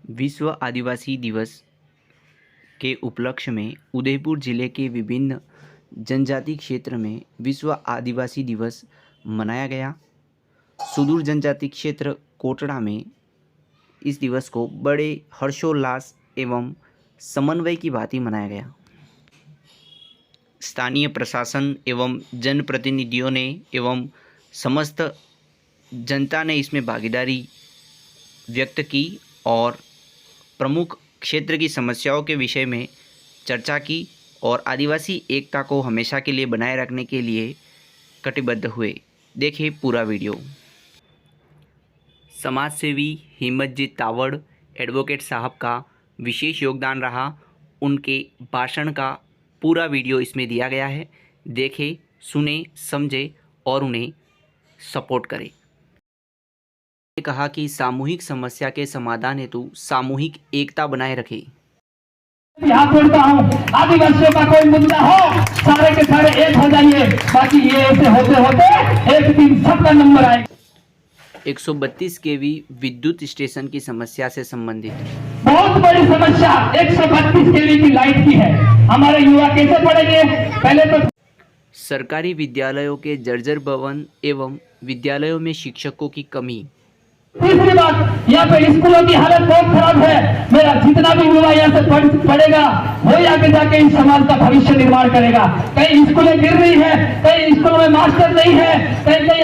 विश्व आदिवासी दिवस के उपलक्ष्य में उदयपुर जिले के विभिन्न जनजाति क्षेत्र में विश्व आदिवासी दिवस मनाया गया। सुदूर जनजाति क्षेत्र कोटड़ा में इस दिवस को बड़े हर्षोल्लास एवं समन्वय की भांति मनाया गया। स्थानीय प्रशासन एवं जनप्रतिनिधियों ने एवं समस्त जनता ने इसमें भागीदारी व्यक्त की और प्रमुख क्षेत्र की समस्याओं के विषय में चर्चा की और आदिवासी एकता को हमेशा के लिए बनाए रखने के लिए कटिबद्ध हुए। देखिए पूरा वीडियो। समाज सेवी हिम्मतजीत तावड़ एडवोकेट साहब का विशेष योगदान रहा। उनके भाषण का पूरा वीडियो इसमें दिया गया है। देखें, सुने, समझे और उन्हें सपोर्ट करें। कहा कि सामूहिक समस्या के समाधान हेतु सामूहिक एकता बनाए रखें। यहाँ जोड़ता हूँ, आदिवासियों का कोई मुद्दा हो सारे के सारे एक हो जाइए, बाकी ये ऐसे होते होते एक दिन सबका नंबर आएगा। 132 केवी विद्युत स्टेशन की समस्या से संबंधित बहुत बड़ी समस्या 132 केवी की लाइट की है। हमारे युवा कैसे पढ़ेंगे? पहले तो सरकारी विद्यालयों के जर्जर भवन एवं विद्यालयों में शिक्षकों की कमी। तीसरी बात, यहाँ पे स्कूलों की हालत बहुत खराब है। मेरा जितना भी युवा यहाँ से पढ़ेगा वो आगे जाके इस समाज का भविष्य निर्माण करेगा। कई स्कूलें गिर रही है, कई स्कूलों में मास्टर नहीं है, कई कई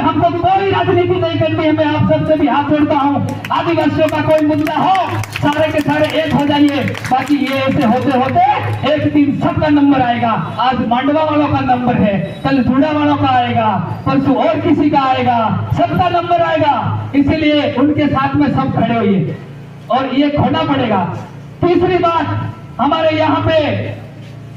हमको कोई राजनीति नहीं करनी है। मैं आप सबसे भी हाथ जोड़ता हूँ, आदिवासियों का कोई मुद्दा हो सारे के सारे एक हो जाइए, बाकी ये ऐसे होते होते एक दिन सबका नंबर आएगा। आज मांडवा वालों का नंबर है, कल जुड़ा वालों का आएगा, परसों और किसी का आएगा, सबका नंबर आएगा। इसीलिए उनके साथ में सब खड़े होइए और ये खोना पड़ेगा। तीसरी बात, हमारे यहाँ पे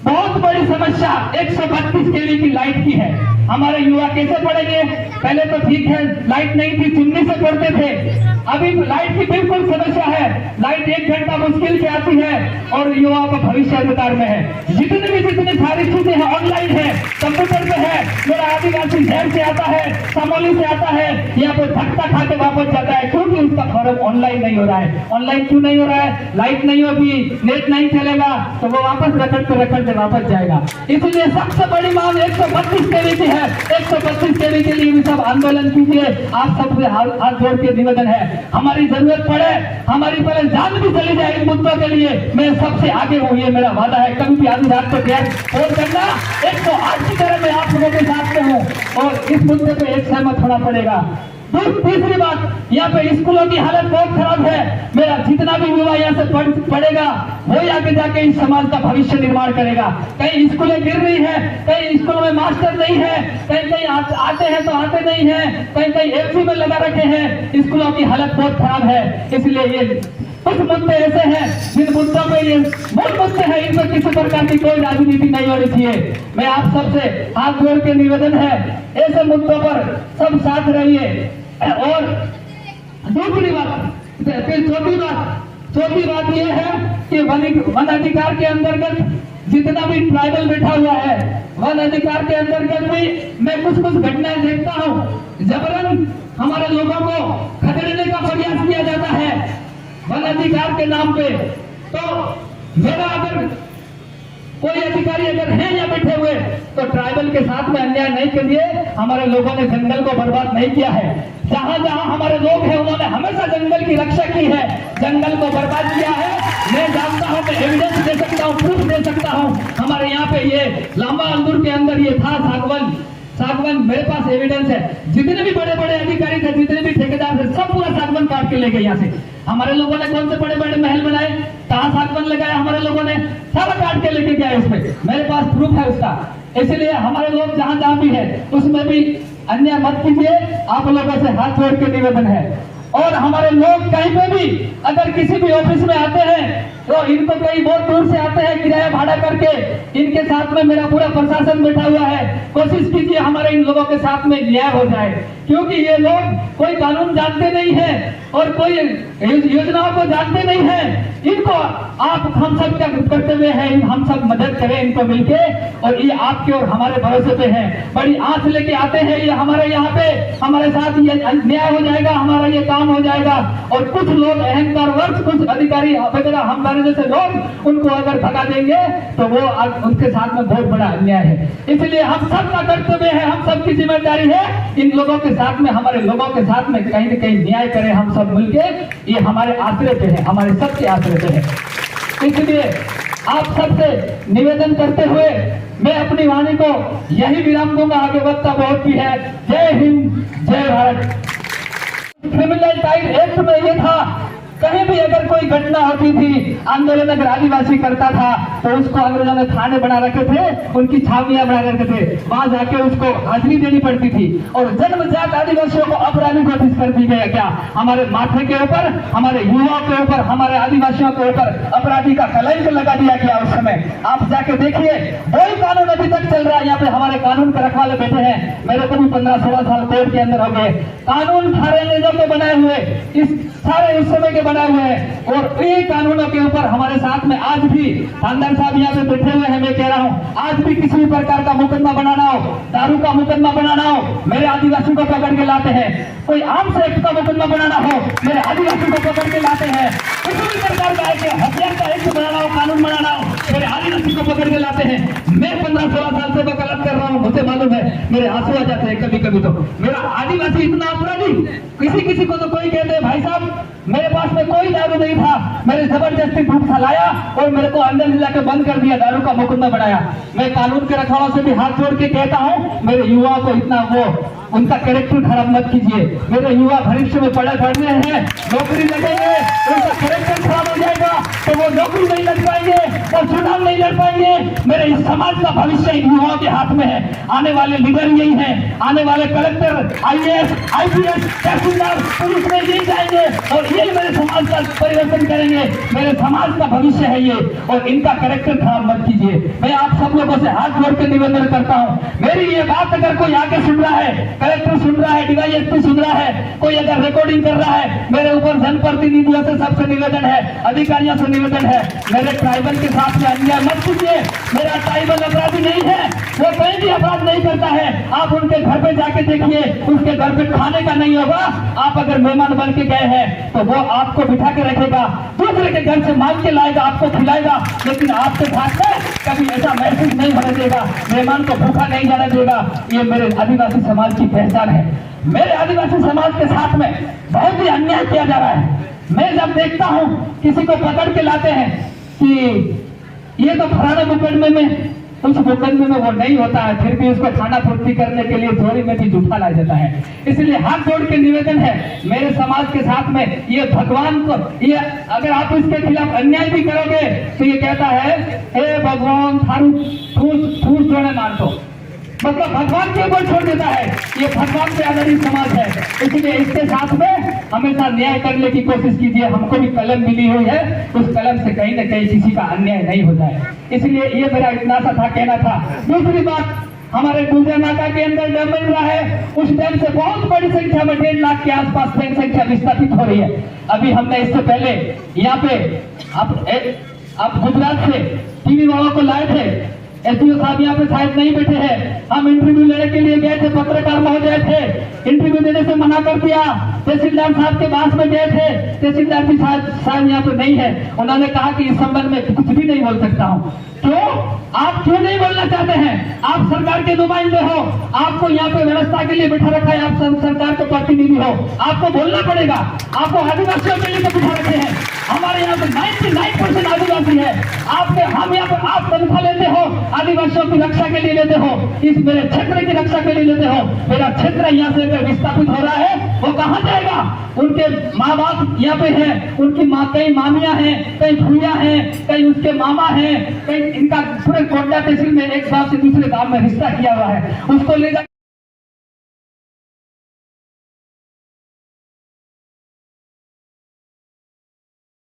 बहुत बड़ी समस्या 132 केवी की लाइट की है। हमारे युवा कैसे पढ़ेंगे? पहले तो ठीक है, लाइट नहीं थी, चिमनी से पढ़ते थे। अभी लाइट की बिल्कुल समस्या है। लाइट 1 घंटा मुश्किल से आती है और युवाओं का भविष्य अंधकार में है। जितनी सारी चीजें हैं ऑनलाइन है, कंप्यूटर पे है। मेरा आदिवासी शहर से आता है, समोली से आता है, यहाँ पे धक्का खा के वापस जाता है क्योंकि उसका फॉर्म ऑनलाइन नहीं हो रहा है। ऑनलाइन क्यों नहीं हो रहा है? लाइट नहीं होगी, नेट नहीं चलेगा तो वो वापस रखड़ वापस जाएगा। इसलिए सबसे बड़ी मांग 132 केवी की है। 132 केवी के लिए भी सब आंदोलन कीजिए। आप सबसे हाथ जोड़ के निवेदन है, हमारी जरूरत पड़े, हमारी पहले जान भी चली जाए इन मुद्दों के लिए, मैं सबसे आगे हूँ, ये मेरा वादा है। कभी भी आधी रात को फोन करना, 108 की तरह मैं आप लोगों के साथ में हूँ और इस मुद्दे पे एक सहमत होना पड़ेगा। तीसरी बात, यहाँ पे स्कूलों की हालत बहुत खराब है। मेरा जितना भी युवा यहाँ से पढ़ेगा वो आगे जाके इस समाज का भविष्य निर्माण करेगा। कई स्कूलें गिर रही है, कई स्कूलों में मास्टर नहीं है, कई कई आते हैं तो आते नहीं है, कई कई एफसी में लगा रखे हैं। स्कूलों की हालत बहुत खराब है। इसलिए ये कुछ मुद्दे ऐसे हैं जिन मुद्दों पे ये मूल मुद्दे हैं, इनमें किसी प्रकार की कोई राजनीति नहीं होनी चाहिए। मैं आप सबसे हाथ जोड़ के निवेदन है, ऐसे मुद्दों पर सब साथ रहिए। और दूसरी बात, फिर चौथी बात यह है कि वन अधिकार के अंतर्गत जितना भी ट्राइबल बैठा हुआ है, वन अधिकार के अंतर्गत भी मैं कुछ घटनाएं देखता हूँ। जबरन हमारे लोगों को खदेड़ने का प्रयास किया जाता है वन अधिकार के नाम पे। तो मेरा अगर कोई अधिकारी अगर है या बैठे हुए तो ट्राइबल के साथ में अन्याय नहीं के लिए हमारे लोगों ने जंगल को बर्बाद नहीं किया है। जहां जहां हमारे लोग हैं उन्होंने हमेशा जंगल की रक्षा की है, जंगल को बर्बाद किया है। मैं जानता हूं, मैं एविडेंस दे सकता हूं, प्रूफ दे सकता हूं। हमारे यहाँ पे ये लांबा अंदूर के अंदर ये था सागवन, मेरे पास एविडेंस है। जितने भी बड़े बड़े अधिकारी थे, जितने भी ठेकेदार थे, सब पूरा सागवन काट के ले गए यहाँ से। हमारे लोगों ने कौन से बड़े बड़े महल बनाए, कहाँ सागवन लगाया हमारे लोगों ने, सारा काट के लेके गए उसमें। मेरे पास प्रूफ है उसका। इसलिए हमारे लोग जहां जहां भी है उसमें भी अन्याय मत कीजिए। आप लोगों से हाथ जोड़ के निवेदन है। और हमारे लोग कहीं पे भी अगर किसी भी ऑफिस में आते हैं तो इनको कई बहुत दूर से आते हैं किराया भाड़ा करके, इनके साथ में मेरा पूरा प्रशासन बैठा हुआ है। कोशिश कीजिए हमारे इन लोगों के साथ में न्याय हो जाए, क्योंकि ये लोग कोई कानून जानते नहीं है और कोई योजनाओं को जानते नहीं है। इनको आप हम सब क्या कर्तव्य है, हम सब मदद करें इनको मिलके, और ये आपके और हमारे भरोसे पे है। बड़ी आंच लेके आते हैं ये हमारे यहाँ पे, हमारे साथ ये न्याय हो जाएगा, हमारा ये काम हो जाएगा। और कुछ लोग अहंकार वर्ष, कुछ अधिकारी वगैरह हमारे जैसे लोग उनको अगर भगा देंगे तो वो उनके साथ में बहुत बड़ा अन्याय है। इसलिए हम सब का कर्तव्य है, हम सब की जिम्मेदारी है, इन लोगों के साथ में, हमारे लोगों के साथ में कहीं न कहीं न्याय करें हम सब मिलके। ये हमारे आश्रय पे है, हमारे सबके आश्रय पे है। इसलिए आप सबसे निवेदन करते हुए मैं अपनी वाणी को यही विराम दूंगा, आगे वक्ता बहुत भी है। जय हिंद, जय भारत। क्रिमिनल टाइड एक्ट में ये था, कहीं भी अगर कोई घटना होती थी, आंदोलन अगर आदिवासी करता था तो उसको अंग्रेजों ने थाने बना रखे थे, उनकी छावनियां बना रखे थे, वहां जाके उसको हाजिरी देनी पड़ती थी। और जन्मजात आदिवासियों को अपराधी घोषित कर दी गया। क्या हमारे माथे के ऊपर, हमारे युवाओं के ऊपर, हमारे आदिवासियों के ऊपर अपराधी का कलंक लगा दिया गया उस समय। आप जाके देखिए, वही कानून अभी तक चल रहा है। यहाँ पे हमारे कानून के रखवाले बैठे हैं, मेरे को भी 15-16 साल कोर्ट के अंदर हो गए। कानून सारे अंग्रेजों के बनाए हुए, इस सारे उस समय के बनाए हुए हैं, और ये कानूनों के ऊपर हमारे साथ में आज भी खानदान साहब यहाँ पे बैठे हुए हैं। मैं कह रहा हूँ, आज भी किसी भी प्रकार का मुकदमा बनाना हो, दारू का मुकदमा बनाना हो, मेरे आदिवासी को पकड़ के लाते हैं। कोई आर्म्स एक्ट का मुकदमा बनाना हो, मेरे आदिवासी को पकड़ के लाते हैं। किसी भी प्रकार का हथियार का एक्ट बनाना हो, कानून बनाना हो, मेरे आदिवासी को पकड़ के लाते हैं। मैं 15-16 साल से वकालत कर रहा हूँ, मुझे मालूम है, मेरे आंसू आ जाते हैं कभी कभी। तो मेरा आदिवासी इतना अपराधी, किसी को तो कोई कहते हैं भाई साहब मेरे पास में कोई दारू नहीं था, मेरे जबरदस्ती भूख खलाया और मेरे को अंदर ले जाकर बंद कर दिया, दारू का मुकदमा बनाया। मैं कानून के रखवालों से भी हाथ जोड़ के कहता हूँ, मेरे युवाओं को इतना उनका कैरेक्टर खराब मत कीजिए। मेरे युवा भविष्य में पढ़ रहे हैं, नौकरी लगेंगे, उनका कैरेक्टर खराब हो जाएगा तो वो नौकरी नहीं लग पाएंगे और चुनाव नहीं लड़ पाएंगे। मेरे इस समाज का भविष्य इन युवाओं के हाथ में है। आने वाले लीडर यही हैं, आने वाले कलेक्टर, IAS, IPS, तहसीलदार, पुलिस में यही जाएंगे और ये मेरे समाज का परिवर्तन करेंगे। मेरे समाज का भविष्य है ये, और इनका कैरेक्टर खराब मत कीजिए। मैं आप सब लोगों से हाथ जोड़ के निवेदन करता हूँ, मेरी ये बात अगर कोई आके सुन रहा है, कलेक्टर सुन रहा है, DYSP सुन रहा है, कोई अगर रिकॉर्डिंग कर रहा है, मेरे ऊपर जनप्रतिनिधियों से सबसे निवेदन है, अधिकारियों से निवेदन है, मेरे ट्राइबल के साथ में अन्याय मत कीजिए। मेरा ट्राइबल अपराधी नहीं है, वो कहीं भी अपराध नहीं करता है। आप उनके घर पे जाके देखिए, उसके घर पे खाने का नहीं होगा। आप अगर मेहमान बन के गए हैं तो वो आपको बिठा के रखेगा, दूसरे के घर से मांग के लाएगा, आपको खिलाएगा, लेकिन आपके साथ में कभी ऐसा महसूस नहीं होने देगा, मेहमान को भूखा नहीं जाने देगा। ये मेरे आदिवासी समाज की पहचान है। मेरे आदिवासी समाज के साथ में बहुत ही अन्याय किया जा रहा है। मैं जब देखता हूं किसी को पकड़ के लाते हैं कि ये तो फलाने मुकदमे में, उस मुकदमे में वो नहीं होता है, फिर भी उसको खाना पूर्ति करने के लिए चोरी में भी जूठा लाया जाता है। इसलिए हाथ जोड़ के निवेदन है मेरे समाज के साथ में, ये भगवान को, ये अगर आप इसके खिलाफ अन्याय भी करोगे तो ये कहता है, हे भगवान थारू ठूस जोड़े मार दो, मतलब भगवान के ऊपर छोड़ देता है। ये भगवान पे आधारित समाज है, इसलिए इसके साथ में हमेशा न्याय करने की कोशिश कीजिए। हमको भी कलम मिली हुई है, उस कलम से कहीं न कहीं किसी का अन्याय नहीं हो जाए। इसलिए ये मेरा इतना सा था, कहना था। दूसरी बात, हमारे गुर्जर नाका के अंदर डैम बन रहा है, उस डैम से बहुत बड़ी संख्या में 1.5 लाख के आसपास जनसंख्या विस्थापित हो रही है। अभी हमने इससे पहले यहाँ पे आप गुजरात से टीवी वालों को लाए थे, SDO साहब यहाँ पे शायद नहीं बैठे हैं, हम इंटरव्यू लेने के लिए गए थे, पत्रकार महोदय थे, इंटरव्यू देने से मना कर दिया। तहसीलदार साहब के पास में गए थे, तहसीलदार भी शायद यहाँ पे नहीं है, उन्होंने कहा कि इस संबंध में कुछ भी नहीं बोल सकता हूँ। क्यों? आप क्यों नहीं बोलना चाहते हैं? आप सरकार के नुमाइंदे हो, आपको यहाँ पे व्यवस्था के लिए बिठा रखा है, आप सरकार के प्रतिनिधि हो, आपको बोलना पड़ेगा। आपको आदिवासियों के लिए तो बिठा रखे हैं, हमारे यहाँ पे 99% आदिवासी है। हम यहाँ पर आप तनख्वाह लेते हो, आदिवासियों की रक्षा के लिए लेते हो, इस मेरे क्षेत्र की रक्षा के लिए लेते हो। मेरा क्षेत्र यहाँ से विस्थापित हो रहा है, वो कहाँ जाएगा? उनके माँ बाप यहाँ पे हैं, उनकी माँ, कई मामियां हैं, कई भूया हैं, कई उसके मामा हैं, कई इनका पूरे कोंडा तहसील में एक गांव से दूसरे गांव में रिश्ता किया हुआ है, उसको ले